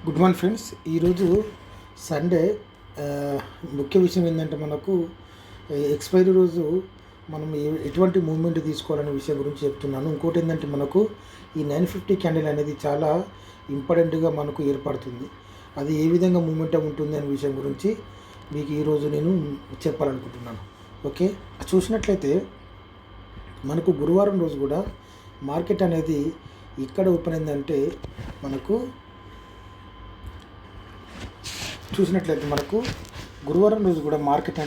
Good morning friends. ఈరోజు Sunday. ముఖ్య విషయం ఏంటంటే మనకు ఎక్స్పైరీ రోజు మనం ఎటువంటి మూవ్మెంట్ తీసుకోవాలనే విషయం గురించి చెప్తున్నాను. ఇంకోటి ఏంటంటే మనకు ఈ 950 క్యాండిల్ అనేది చాలా ఇంపార్టెంట్గా మనకు ఏర్పడుతుంది. అది ఏ విధంగా మూవ్మెంట్ ఉంటుంది అనే విషయం గురించి మీకు ఈరోజు నేను చెప్పాలనుకుంటున్నాను. ఓకే, చూసినట్లయితే మనకు గురువారం రోజు కూడా మార్కెట్ అనేది ఇక్కడ ఓపెన్ అయిందంటే మనకు చూసినట్లయితే మనకు గురువారం రోజు కూడా మార్కెట్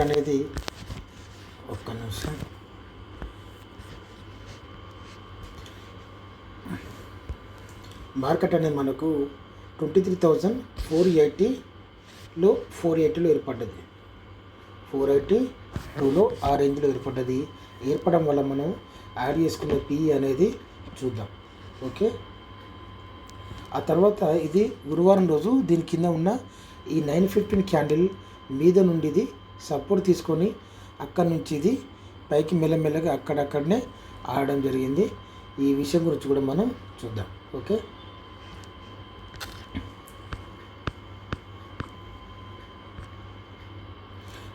అనేది ఒక్క నిమిషం మార్కెట్ అనేది మనకు 23,480లో 480లో ఏర్పడ్డది. 482లో ఆ రేంజ్లో ఏర్పడ్డది. ఏర్పడడం వల్ల మనం యాడ్ చేసుకున్న పిఈ అనేది చూద్దాం. ఓకే, ఆ తర్వాత ఇది గురువారం రోజు దీని కింద ఉన్న ఈ 915 క్యాండిల్ మీద నుండి ఇది సపోర్ట్ తీసుకొని అక్కడి నుంచి ఇది పైకి మెల్లమెల్లగా అక్కడక్కడనే ఆడడం జరిగింది. ఈ విషయం గురించి కూడా మనం చూద్దాం. ఓకే,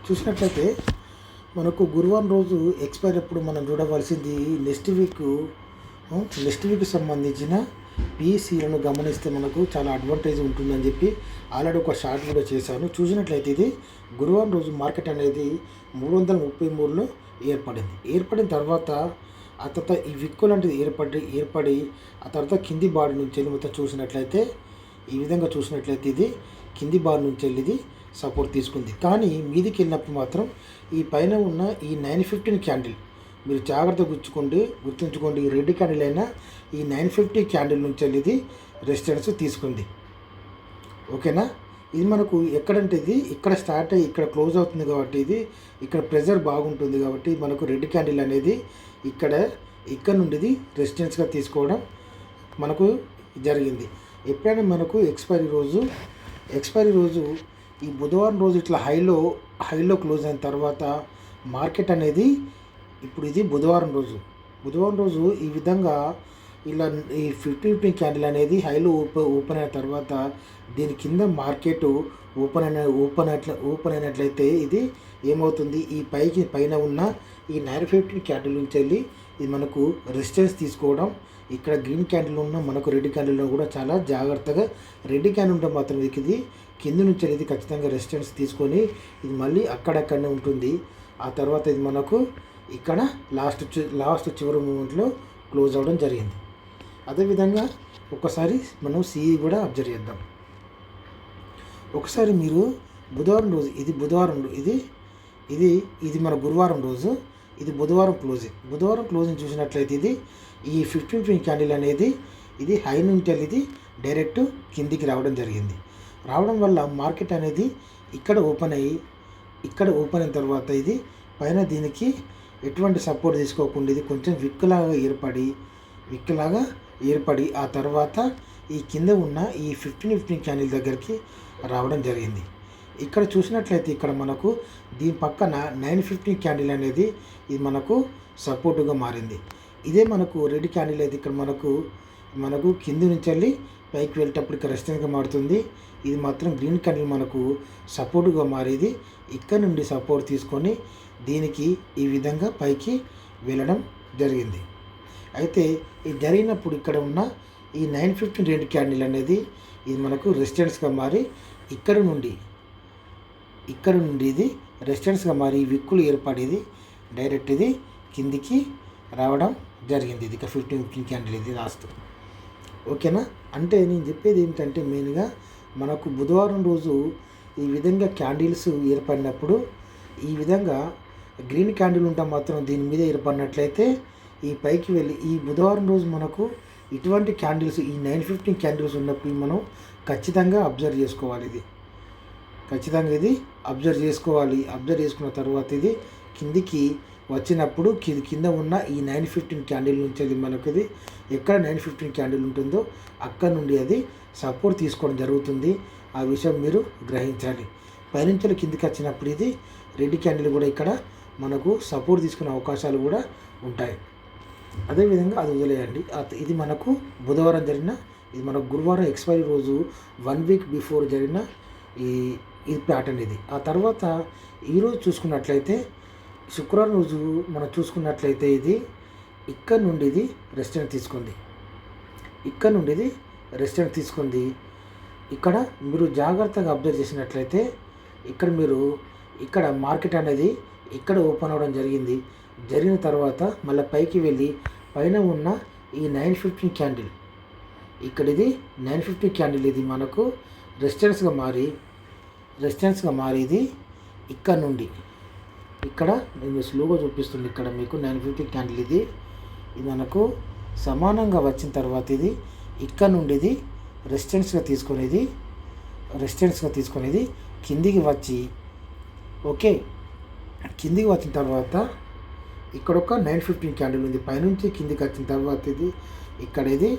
చూసినట్లయితే మనకు గురువారం రోజు ఎక్స్పైర్ అప్పుడు మనం చూడవలసింది నెక్స్ట్ వీక్ సంబంధించిన పీసీలను గమనిస్తే మనకు చాలా అడ్వాంటేజ్ ఉంటుందని చెప్పి ఆల్రెడీ ఒక షార్ట్ కూడా చేశాను. చూసినట్లయితే ఇది గురువారం రోజు మార్కెట్ అనేది 333లో ఏర్పడిన తర్వాత ఆ తర్వాత ఈ విక్కు లాంటిది ఏర్పడి ఆ తర్వాత కింది బాడీ నుంచి వెళ్ళి మొత్తం చూసినట్లయితే ఈ విధంగా చూసినట్లయితే ఇది కింది బాడీ నుంచి వెళ్ళి ఇది సపోర్ట్ తీసుకుంది. కానీ మీదికి వెళ్ళినప్పుడు మాత్రం ఈ పైన ఉన్న ఈ 915 క్యాండిల్ మీరు జాగ్రత్తగా గుర్తుంచుకోండి. ఈ రెడ్ క్యాండిల్ అయినా ఈ 950 క్యాండిల్ నుంచి వెళ్ళి ఇది రెసిస్టెన్స్ తీసుకుంది. ఓకేనా, ఇది మనకు ఎక్కడంటే ఇది ఇక్కడ స్టార్ట్ అయ్యి ఇక్కడ క్లోజ్ అవుతుంది కాబట్టి ఇది ఇక్కడ ప్రెజర్ బాగుంటుంది కాబట్టి మనకు రెడ్ క్యాండిల్ అనేది ఇక్కడ నుండి ఇది రెసిస్టెన్స్గా తీసుకోవడం మనకు జరిగింది. ఎప్పుడైనా మనకు ఎక్స్పైరీ రోజు ఈ బుధవారం రోజు ఇట్లా హైలో క్లోజ్ అయిన తర్వాత మార్కెట్ అనేది ఇప్పుడు ఇది బుధవారం రోజు ఈ విధంగా ఇలా ఈ 50 క్యాండిల్ అనేది హైలో ఓపెన్ అయిన తర్వాత దీని కింద మార్కెట్ ఓపెన్ అయినట్లయితే ఇది ఏమవుతుంది, ఈ పైన ఉన్న ఈ 950 క్యాండిల్ నుంచి వెళ్ళి ఇది మనకు రెసిస్టెన్స్ తీసుకోవడం. ఇక్కడ గ్రీన్ క్యాండిల్ ఉన్న మనకు రెడ్ క్యాండిల్లో కూడా చాలా జాగ్రత్తగా రెడ్ క్యాండిల్ ఉంటే మాత్రం ఇది కింద నుంచి ఇది ఖచ్చితంగా రెసిస్టెన్స్ తీసుకొని ఇది మళ్ళీ అక్కడక్కడనే ఉంటుంది. ఆ తర్వాత ఇది మనకు ఇక్కడ లాస్ట్ చివరి మూమెంట్లో క్లోజ్ అవ్వడం జరిగింది. అదేవిధంగా ఒకసారి మనం సిఈ కూడా అబ్జర్వ్ చేద్దాం. ఒకసారి మీరు బుధవారం రోజు ఇది మన గురువారం రోజు, ఇది బుధవారం క్లోజింగ్ చూసినట్లయితే ఇది ఈ 15 క్యాండిల్ అనేది ఇది హై నుంచి ఇది డైరెక్ట్ కిందికి రావడం జరిగింది. రావడం వల్ల మార్కెట్ అనేది ఇక్కడ ఓపెన్ అయిన తర్వాత ఇది పైన దీనికి ఎటువంటి సపోర్ట్ తీసుకోకుండా ఇది కొంచెం విక్కులాగా ఏర్పడి ఆ తర్వాత ఈ కింద ఉన్న ఈ 15 క్యాండిల్ దగ్గరికి రావడం జరిగింది. ఇక్కడ చూసినట్లయితే ఇక్కడ మనకు దీని పక్కన 950 క్యాండిల్ అనేది ఇది మనకు సపోర్టుగా మారింది. ఇదే మనకు రెడ్ క్యాండిల్ అయితే ఇక్కడ మనకు కింది నుంచి వెళ్ళి పైకి వెళ్ళేటప్పుడు ఇక్కడ రెసిస్టెన్స్గా మారుతుంది. ఇది మాత్రం గ్రీన్ క్యాండిల్ మనకు సపోర్టుగా మారేది. ఇక్కడ నుండి సపోర్ట్ తీసుకొని దీనికి ఈ విధంగా పైకి వెళ్ళడం జరిగింది. అయితే ఇది జరిగినప్పుడు ఇక్కడ ఉన్న ఈ 915 రెడ్ క్యాండిల్ అనేది ఇది మనకు రెసిస్టెన్స్గా మారి ఇక్కడ నుండి ఇది రెసిస్టెన్స్గా మారి ఈ విక్కులు ఏర్పడేది డైరెక్ట్ ఇది కిందికి రావడం జరిగింది. ఇది 15 క్యాండిల్ ఇది లాస్ట్. ఓకేనా, అంటే నేను చెప్పేది ఏమిటంటే మెయిన్గా మనకు బుధవారం రోజు ఈ విధంగా క్యాండిల్స్ ఏర్పడినప్పుడు ఈ విధంగా గ్రీన్ క్యాండిల్ ఉంటే మాత్రం దీని మీద ఏర్పడినట్లయితే ఈ పైకి వెళ్ళి ఈ బుధవారం రోజు మనకు ఇటువంటి క్యాండిల్స్ ఈ 915 క్యాండిల్స్ ఉన్నప్పుడు మనం ఖచ్చితంగా అబ్జర్వ్ చేసుకోవాలి. ఇది అబ్జర్వ్ చేసుకున్న తర్వాత ఇది కిందికి వచ్చినప్పుడు కింద ఉన్న ఈ 915 క్యాండిల్ నుంచి అది మనకు ఇది ఎక్కడ 915 క్యాండిల్ ఉంటుందో అక్కడ నుండి అది సపోర్ట్ తీసుకోవడం జరుగుతుంది. ఆ విషయం మీరు గ్రహించాలి. పైనుంచి కిందికి వచ్చినప్పుడు ఇది రెడ్ క్యాండిల్ కూడా ఇక్కడ మనకు సపోర్ట్ తీసుకునే అవకాశాలు కూడా ఉంటాయి. అదేవిధంగా అది వదిలేయండి. ఇది మనకు బుధవారం జరిగిన ఇది మనకు గురువారం ఎక్స్పైరీ రోజు 1 వీక్ బిఫోర్ జరిగిన ఈ ఇది ప్యాటర్న్ ఇది. ఆ తర్వాత ఈరోజు చూసుకున్నట్లయితే శుక్రవారం రోజు మనం చూసుకున్నట్లయితే ఇది ఇక్కడ నుండి ఇది రెస్టారెంట్ తీసుకుంది, ఇక్కడ నుండి ఇది రెస్టారెంట్ తీసుకుంది. ఇక్కడ మీరు జాగ్రత్తగా అబ్జర్వ్ చేసినట్లయితే ఇక్కడ మీరు ఇక్కడ మార్కెట్ అనేది ఇక్కడ ఓపెన్ అవ్వడం జరిగింది. జరిగిన తర్వాత మళ్ళీ పైకి వెళ్ళి పైన ఉన్న ఈ 915 క్యాండిల్, ఇక్కడ ఇది 950 క్యాండిల్ ఇది మనకు రెసిస్టెన్స్గా మారి ఇది ఇక్కడ నుండి ఇక్కడ నేను స్లోగా చూపిస్తుంది. ఇక్కడ మీకు 950 క్యాండిల్ ఇది మనకు సమానంగా వచ్చిన తర్వాత ఇది ఇక్కడ నుండి ఇది రెసిస్టెన్స్గా తీసుకునేది కిందికి వచ్చి ఓకే, కిందికి వచ్చిన తర్వాత ఇక్కడ ఒక 915 క్యాండిల్ ఉంది. పైనుంచి కిందికి వచ్చిన తర్వాత ఇది ఇక్కడ ఇది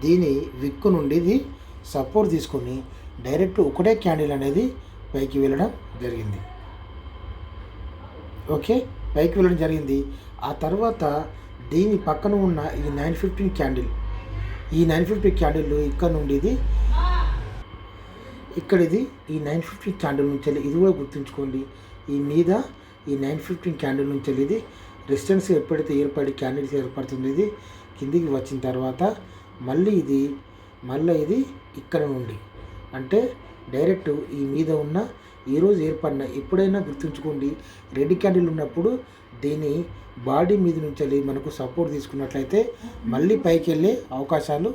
దీని విక్కు నుండి ఇది సపోర్ట్ తీసుకొని డైరెక్ట్ ఒకటే క్యాండిల్ అనేది పైకి వెళ్ళడం జరిగింది. ఓకే, పైకి వెళ్ళడం జరిగింది. ఆ తర్వాత దీని పక్కన ఉన్న ఈ 915 క్యాండిల్, ఈ 950 క్యాండిల్ ఇక్కడ నుండి ఇది ఇక్కడ ఇది ఈ 950 క్యాండిల్ నుంచి ఇది కూడా గుర్తుంచుకోండి. ఈ మీద ఈ 915 క్యాండిల్ నుంచి ఇది రెసిస్టెన్స్ ఎప్పుడైతే ఏర్పడి క్యాండిల్స్ ఏర్పడుతుంది ఇది కిందికి వచ్చిన తర్వాత మళ్ళీ ఇది ఇక్కడ నుండి అంటే డైరెక్ట్ ఈ మీద ఉన్న ఈరోజు ఏర్పడిన ఎప్పుడైనా గుర్తుంచుకోండి, రెడ్ క్యాండిల్ ఉన్నప్పుడు దీని బాడీ మీద నుంచి మనకు సపోర్ట్ తీసుకున్నట్లయితే మళ్ళీ పైకి వెళ్ళే అవకాశాలు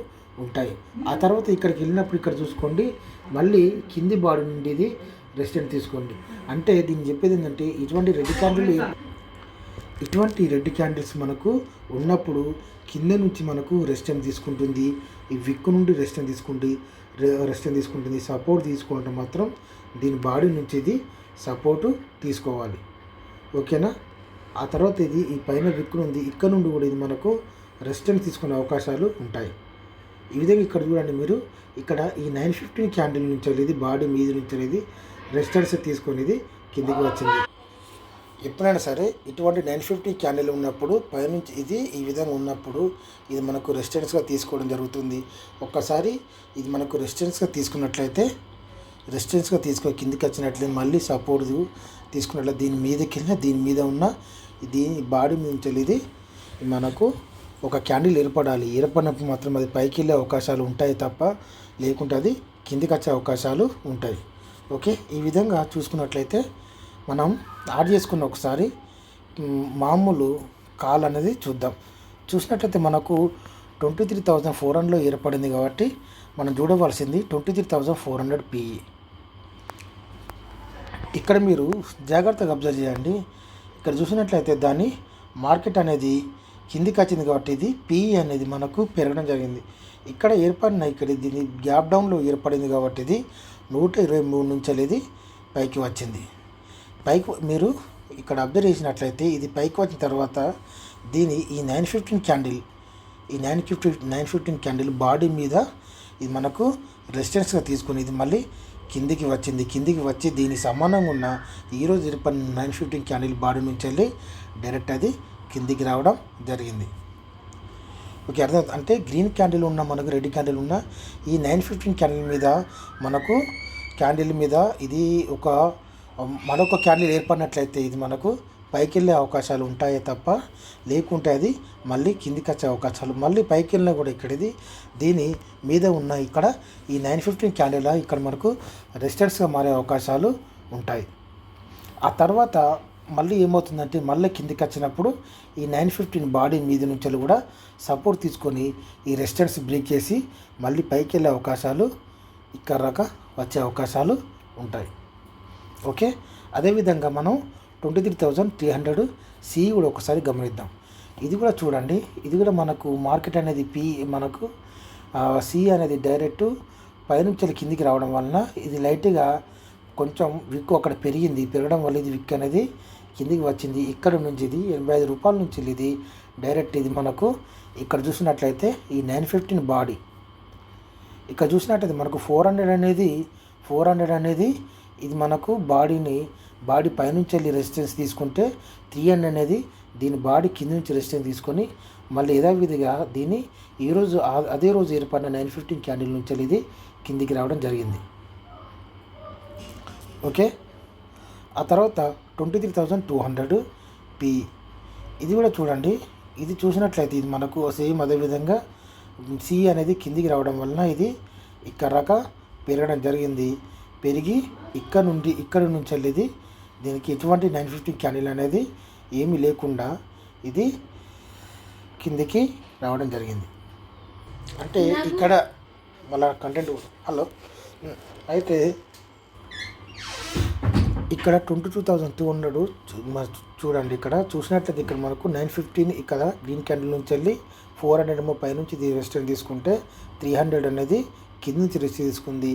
ఉంటాయి. ఆ తర్వాత ఇక్కడికి వెళ్ళినప్పుడు ఇక్కడ చూసుకోండి మళ్ళీ కింది బాడీ నుండి ఇది రెసిస్టెంట్ తీసుకోండి. అంటే దీన్ని చెప్పేది ఏంటంటే ఇటువంటి రెడ్ క్యాండిల్స్ మనకు ఉన్నప్పుడు కింద నుంచి మనకు రెసిస్టెంట్ తీసుకుంటుంది, ఈ విక్కు నుండి రెసిస్టెంట్ తీసుకుంటుంది. సపోర్ట్ తీసుకోవడం మాత్రం దీని బాడీ నుంచి ఇది సపోర్టు తీసుకోవాలి, ఓకేనా. ఆ తర్వాత ఇది ఈ పైన విక్కు ఉంది, ఇక్కడ నుండి కూడా ఇది మనకు రెసిస్టెంట్ తీసుకునే అవకాశాలు ఉంటాయి. ఈ విధంగా ఇక్కడ చూడండి మీరు, ఇక్కడ ఈ 915 క్యాండిల్ నుంచి ఇది బాడీ మీద నుంచి ఇది రెసిస్టెన్స్ తీసుకునేది కిందికి వచ్చింది. ఎప్పుడైనా సరే ఇటువంటి 950 క్యాండిల్ ఉన్నప్పుడు పైనుంచి ఇది ఈ విధంగా ఉన్నప్పుడు ఇది మనకు రెసిస్టెన్స్గా తీసుకోవడం జరుగుతుంది. ఒక్కసారి ఇది మనకు రెసిస్టెన్స్గా తీసుకున్నట్లయితే కిందికి వచ్చినట్లయితే మళ్ళీ సపోర్ట్ తీసుకున్నట్లయితే దీని మీద ఉన్న దీని బాడీ నుంచి ఇది మనకు ఒక క్యాండిల్ ఏర్పడినప్పుడు మాత్రం అది పైకి వెళ్ళే అవకాశాలు ఉంటాయి తప్ప లేకుంటే అది కిందికి వచ్చే అవకాశాలు ఉంటాయి. ఓకే, ఈ విధంగా చూసుకున్నట్లయితే మనం యాడ్ చేసుకున్న ఒకసారి మామూలు కాల్ అనేది చూసినట్లయితే మనకు 23,400లో ఏర్పడింది కాబట్టి మనం చూడవలసింది 23,400 PE. ఇక్కడ మీరు జాగ్రత్తగా అబ్జర్వ్ చేయండి. ఇక్కడ చూసినట్లయితే దాని మార్కెట్ అనేది కిందికి వచ్చింది కాబట్టి ఇది PE అనేది మనకు పెరగడం జరిగింది. ఇక్కడ దీని గ్యాప్ డౌన్లో ఏర్పడింది కాబట్టి ఇది 123 నుంచి ఇది పైకి వచ్చింది. మీరు ఇక్కడ అబ్జర్వ్ చేసినట్లయితే ఇది పైకి వచ్చిన తర్వాత దీని ఈ 915 క్యాండిల్ బాడీ మీద ఇది మనకు రెసిస్టెన్స్గా తీసుకుని ఇది మళ్ళీ కిందికి వచ్చి దీనికి సమానంగా ఉన్న ఈరోజు ఏర్పడిన 915 క్యాండిల్ బాడీ నుంచి వెళ్ళి డైరెక్ట్ అది కిందికి రావడం జరిగింది. ఓకే, అర్థం. అంటే గ్రీన్ క్యాండిల్ ఉన్న మనకు రెడ్ క్యాండిల్ ఉన్న ఈ 915 క్యాండిల్ మీద ఇది మరొక క్యాండిల్ ఏర్పడినట్లయితే ఇది మనకు పైకి వెళ్ళే అవకాశాలు ఉంటాయే తప్ప లేకుంటే అది మళ్ళీ కిందికి వచ్చే అవకాశాలు, మళ్ళీ పైకి వెళ్ళినా కూడా ఇక్కడ ఇది దీని మీద ఉన్న ఇక్కడ ఈ 915 క్యాండిల్ ఇక్కడ మనకు రెసిస్టెన్స్గా మారే అవకాశాలు ఉంటాయి. ఆ తర్వాత మళ్ళీ ఏమవుతుందంటే మళ్ళీ కిందికి వచ్చినప్పుడు ఈ 915 బాడీ మీద నుంచి కూడా సపోర్ట్ తీసుకొని ఈ రెసిస్టెన్స్ బ్రేక్ చేసి మళ్ళీ పైకి వెళ్ళే అవకాశాలు ఇక్కడ దాకా వచ్చే అవకాశాలు ఉంటాయి. ఓకే, అదేవిధంగా మనం 23,300 CE కూడా ఒకసారి గమనిద్దాం. ఇది కూడా చూడండి, ఇది కూడా మనకు మార్కెట్ అనేది మనకు CE అనేది డైరెక్ట్ పైనుంచి కిందికి రావడం వలన ఇది లైట్గా కొంచెం విక్ అక్కడ పెరగడం వల్ల ఇది విక్ అనేది కిందికి వచ్చింది. ఇక్కడ నుంచి ఇది 85 రూపాయల నుంచి ఇది డైరెక్ట్ ఇది మనకు ఇక్కడ చూసినట్లయితే ఈ 915 బాడీ ఇక్కడ చూసినట్లయితే మనకు 400 అనేది ఇది మనకు బాడీ పైనుంచి వెళ్ళి రెసిస్టెన్స్ తీసుకుంటే 300 అనేది దీని బాడీ కింద నుంచి రెసిస్టెన్స్ తీసుకొని మళ్ళీ యథావిధిగా దీన్ని ఈరోజు అదే రోజు ఏర్పడిన 9:15 క్యాండిల్ నుంచి ఇది కిందికి రావడం జరిగింది. ఓకే, ఆ తర్వాత 23,200 పి. ఇది కూడా చూడండి, ఇది చూసినట్లయితే ఇది మనకు సేమ్ అదేవిధంగా సి అనేది కిందికి రావడం వలన ఇది ఇక్కడ దాకా పెరగడం జరిగింది. పెరిగి ఇక్కడ నుంచి వెళ్ళి దీనికి ఎటువంటి 9:15 క్యాండిల్ అనేది ఏమీ లేకుండా ఇది కిందికి రావడం జరిగింది. అంటే ఇక్కడ మళ్ళా కంటెంట్ హలో అయితే ఇక్కడ 22,200 చూడండి. ఇక్కడ చూసినట్లయితే ఇక్కడ మనకు 9:15 ఇక్కడ గ్రీన్ క్యాండిల్ నుంచి వెళ్ళి 400 పైనుంచి ఇది రెసిస్టెన్స్ తీసుకుంటే 300 అనేది కింద నుంచి రెసిస్టెన్స్ తీసుకుంది.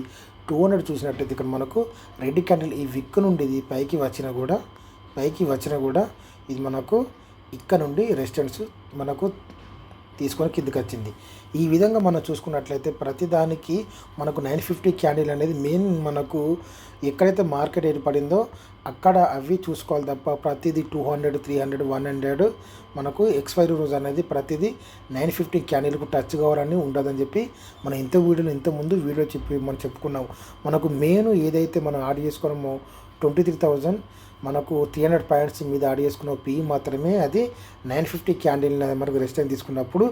200 చూసినట్లయితే ఇక్కడ మనకు రెడ్ క్యాండిల్ ఈ విక్ నుండి ఇది పైకి వచ్చినా కూడా ఇది మనకు ఇక్కడ నుండి రెసిస్టెన్స్ మనకు తీసుకొని కిందకి వచ్చింది. ఈ విధంగా మనం చూసుకున్నట్లయితే ప్రతిదానికి మనకు 9:50 క్యాండిల్ అనేది మెయిన్ మనకు ఎక్కడైతే మార్కెట్ ఏర్పడిందో అక్కడ అవి చూసుకోవాలి తప్ప ప్రతిదీ 200, 300, 100 మనకు ఎక్స్పైరీ రోజు అనేది ప్రతిదీ 9:50 క్యాండిల్కు టచ్ కావాలని ఉండదని చెప్పి మనం ఇంతకుముందు వీడియో మనం చెప్పుకున్నాం. మనకు మెయిన్ ఏదైతే మనం యాడ్ చేసుకున్నామో 23,000 మనకు 300 పాయింట్స్ మీద యాడ్ చేసుకున్న పి మాత్రమే అది 9:50 క్యాండిల్ మనకు రెసిస్టెన్స్ తీసుకున్నప్పుడు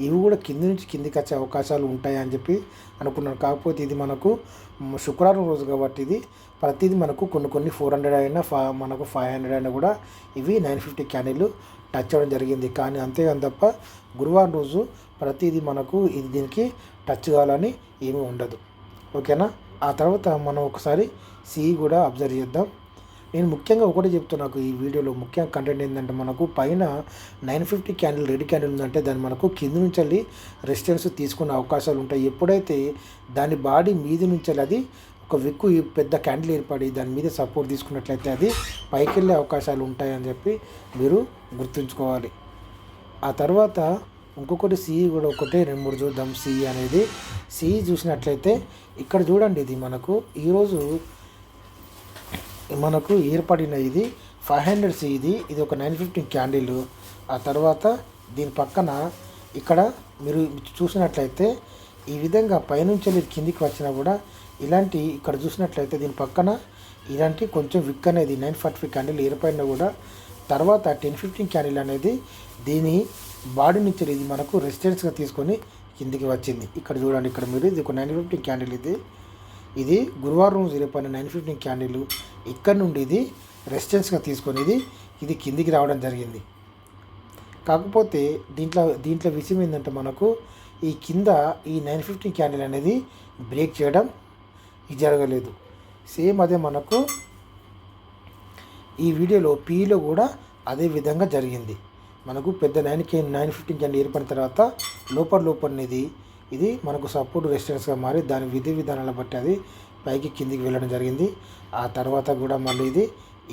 ఇవి కూడా కింది నుంచి కిందికి వచ్చే అవకాశాలు ఉంటాయని చెప్పి అనుకున్నాను. కాకపోతే ఇది మనకు శుక్రవారం రోజు కాబట్టి ఇది ప్రతిదీ మనకు కొన్ని 400 అయినా మనకు 500 అయినా కూడా ఇవి 9:50 క్యాండిల్ టచ్ అవ్వడం జరిగింది. కానీ అంతేగాని తప్ప గురువారం రోజు ప్రతిదీ మనకు ఇది దీనికి టచ్ కావాలని ఏమీ ఉండదు. ఓకేనా. ఆ తర్వాత మనం ఒకసారి సి కూడా అబ్జర్వ్ చేద్దాం. నేను ముఖ్యంగా ఒకటి చెప్తున్నాను ఈ వీడియోలో ముఖ్యంగా కంటెంట్ ఏంటంటే మనకు పైన 9:50 క్యాండిల్ రెడ్ క్యాండిల్ ఉందంటే దాన్ని మనకు కింద నుంచి వెళ్ళి రెసిస్టెన్స్ తీసుకునే అవకాశాలు ఉంటాయి. ఎప్పుడైతే దాని బాడీ మీద నుంచి వెళ్ళి అది ఒక విక్కు పెద్ద క్యాండిల్ ఏర్పడి దాని మీద సపోర్ట్ తీసుకున్నట్లయితే అది పైకి వెళ్ళే అవకాశాలు ఉంటాయని చెప్పి మీరు గుర్తుంచుకోవాలి. ఆ తర్వాత ఇంకొకటి సి కూడా 1, 2, 3 చూద్దాం. సి అనేది సి చూసినట్లయితే ఇక్కడ చూడండి, ఇది మనకు ఈరోజు మనకు ఏర్పడిన ఇది 500 సి. ఇది ఒక 9:15 క్యాండిల్. ఆ తర్వాత దీని పక్కన ఇక్కడ మీరు చూసినట్లయితే ఈ విధంగా పైనుంచి వెళ్ళి కిందికి వచ్చినా కూడా ఇలాంటి ఇక్కడ చూసినట్లయితే దీని పక్కన ఇలాంటి కొంచెం విక్ అనేది 9:45 క్యాండిల్ ఏర్పడినా కూడా తర్వాత 10:15 క్యాండిల్ అనేది దీని బాడీ నుంచి ఇది మనకు రెసిస్టెన్స్గా తీసుకొని కిందికి వచ్చింది. ఇక్కడ చూడండి, ఇక్కడ మీరు ఇది ఒక 9:15 క్యాండిల్. ఇది గురువారం రోజు ఏర్పడిన 9:15 క్యాండిల్. ఇక్కడ నుండి ఇది రెసిస్టెన్స్గా తీసుకొని ఇది కిందికి రావడం జరిగింది. కాకపోతే దీంట్లో విషయం ఏంటంటే మనకు ఈ కింద ఈ 9:15 క్యాండిల్ అనేది బ్రేక్ చేయడం జరగలేదు. సేమ్ అదే మనకు ఈ వీడియోలో పీలో కూడా అదే విధంగా జరిగింది. మనకు పెద్ద 9:15 క్యాండిల్ ఏర్పడిన తర్వాత లోపలనేది ఇది మనకు సపోర్ట్ రెసిస్టెన్స్గా మారి దాని విధి విధానాలను బట్టి అది పైకి కిందికి వెళ్ళడం జరిగింది. ఆ తర్వాత కూడా మళ్ళీ ఇది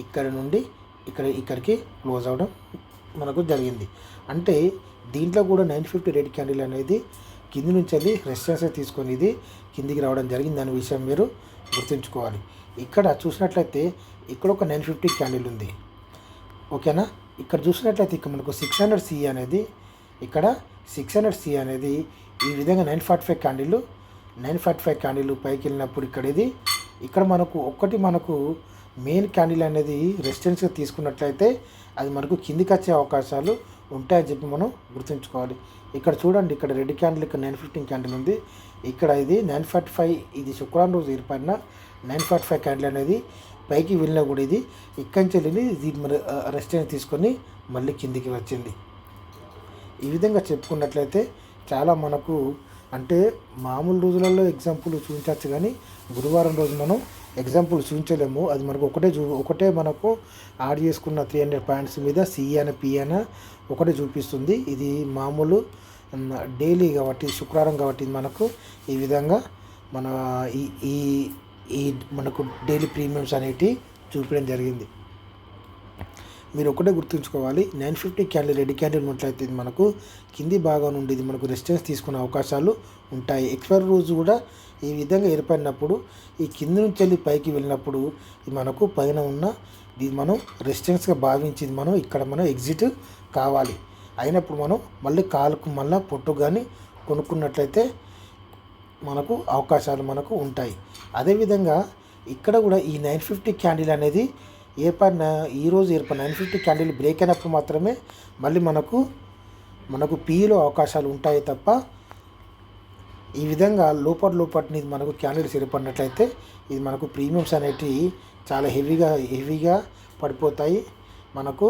ఇక్కడ నుండి ఇక్కడికి క్లోజ్ అవ్వడం మనకు జరిగింది. అంటే దీంట్లో కూడా 9:50 రెడ్ క్యాండిల్ అనేది కింది నుంచి అది రెసిస్టెన్స్ తీసుకొని ఇది కిందికి రావడం జరిగింది అనే విషయం మీరు గుర్తుంచుకోవాలి. ఇక్కడ చూసినట్లయితే ఇక్కడ ఒక 9:50 క్యాండిల్ ఉంది. ఓకేనా. ఇక్కడ చూసినట్లయితే ఇక్కడ మనకు 600 సి అనేది ఇక్కడ 600 సి అనేది ఈ విధంగా 945 క్యాండిల్ పైకి వెళ్ళినప్పుడు ఇక్కడ మనకు మెయిన్ క్యాండిల్ అనేది రెసిస్టెన్స్గా తీసుకున్నట్లయితే అది మనకు కిందికి వచ్చే అవకాశాలు ఉంటాయని చెప్పి మనం గుర్తుంచుకోవాలి. ఇక్కడ చూడండి, ఇక్కడ రెడ్ క్యాండిల్ ఇక్కడ 9:15 క్యాండిల్ ఉంది. ఇక్కడ ఇది 9:45 ఇది శుక్రవారం రోజు ఏర్పడిన 9:45 క్యాండిల్ అనేది పైకి వెళ్ళినా కూడా ఇది ఇక్కడి నుంచి వెళ్ళి ఇది రెసిస్టెన్స్ తీసుకొని మళ్ళీ కిందికి వచ్చింది. ఈ విధంగా చెప్పుకున్నట్లయితే చాలా మనకు అంటే మామూలు రోజులలో ఎగ్జాంపుల్ చూపించవచ్చు, కానీ గురువారం రోజు మనం ఎగ్జాంపుల్ చూపించలేము. అది మనకు ఒకటే మనకు యాడ్ చేసుకున్న 300 పాయింట్స్ మీద సి అని పి అని ఒకటే చూపిస్తుంది. ఇది మామూలు డైలీ కాబట్టి శుక్రవారం కాబట్టి మనకు ఈ విధంగా మన ఈ మనకు డైలీ ప్రీమియమ్స్ అనేటివి చూపించడం జరిగింది. మీరు ఒకటే గుర్తుంచుకోవాలి, 9:50 క్యాండిల్ రెడ్ క్యాండిల్ ఉన్నట్లయితే ఇది మనకు కింది భాగం నుండి ఇది మనకు రెసిస్టెన్స్ తీసుకునే అవకాశాలు ఉంటాయి. ఎక్స్పైరీ రోజు కూడా ఈ విధంగా ఏర్పడినప్పుడు ఈ కింది నుంచి వెళ్ళి పైకి వెళ్ళినప్పుడు ఇది మనకు పైన ఉన్న ఇది మనం రెసిస్టెన్స్గా భావించింది మనం ఎగ్జిట్ కావాలి. అయినప్పుడు మనం మళ్ళీ కాలుకు మళ్ళీ పొట్టు కానీ కొనుక్కున్నట్లయితే మనకు అవకాశాలు మనకు ఉంటాయి. అదేవిధంగా ఇక్కడ కూడా ఈ 950 క్యాండిల్ అనేది ఈరోజు ఏర్పడిన 950 క్యాండిల్ బ్రేక్ అయినప్పుడు మాత్రమే మళ్ళీ మనకు పీలో అవకాశాలు ఉంటాయి తప్ప ఈ విధంగా లోపటిని మనకు క్యాండిల్స్ ఏర్పడినట్లయితే ఇది మనకు ప్రీమియమ్స్ అనేటివి చాలా హెవీగా పడిపోతాయి. మనకు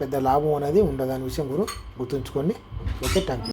పెద్ద లాభం అనేది ఉండదు అనే విషయం గుర్తుంచుకోండి. Okay, thank you.